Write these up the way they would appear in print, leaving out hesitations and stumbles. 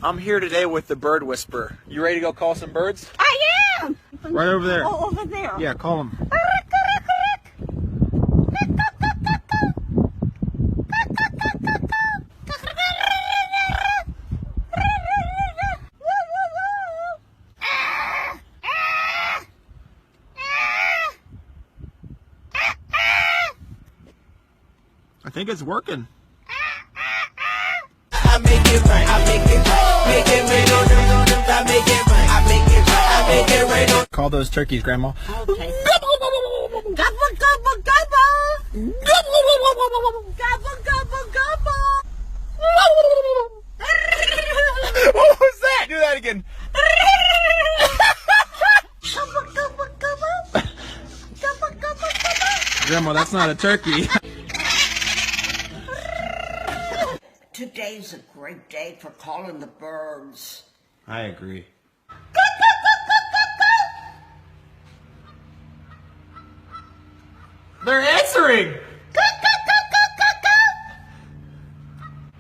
I'm here today with the bird whisperer. You ready to go call some birds? I am! Right over there. Oh, over there. Yeah, call them. I think it's working. I make it rain, I make it rain, make it rain on them, I make it rain, I make it rain, I make it rain on. Call those turkeys, Grandma. Okay. Gobble, gobble, gobble. Gobble, gobble, gobble. What was that? Do that again. Gobble, gobble, gobble. Gobble, gobble, gobble. Grandma, that's not a turkey. Today's a great day for calling the birds. I agree. They're answering!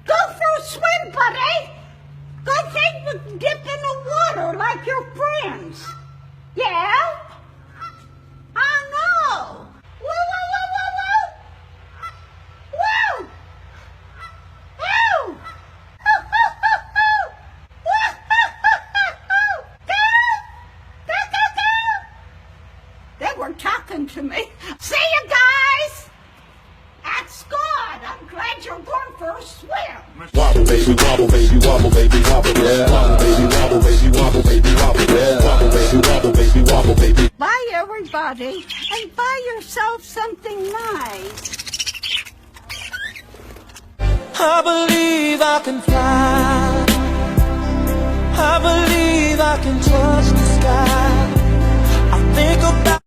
Go for a swim, buddy. Go take a dip in the water like your friends. Yeah? I know. Woo, woo, woo, woo, woo. Woo! Woo! They were talking to me. See you guys. That's good. I'm glad you're going for a swim. Wobble baby, wobble baby, wobble baby, wobble, yeah. Wobble baby, wobble baby, wobble baby, wobble, yeah. Wobble baby, wobble baby, wobble baby. Bye, everybody, and buy yourself something nice. I believe I can fly, I believe I can touch the sky, I think about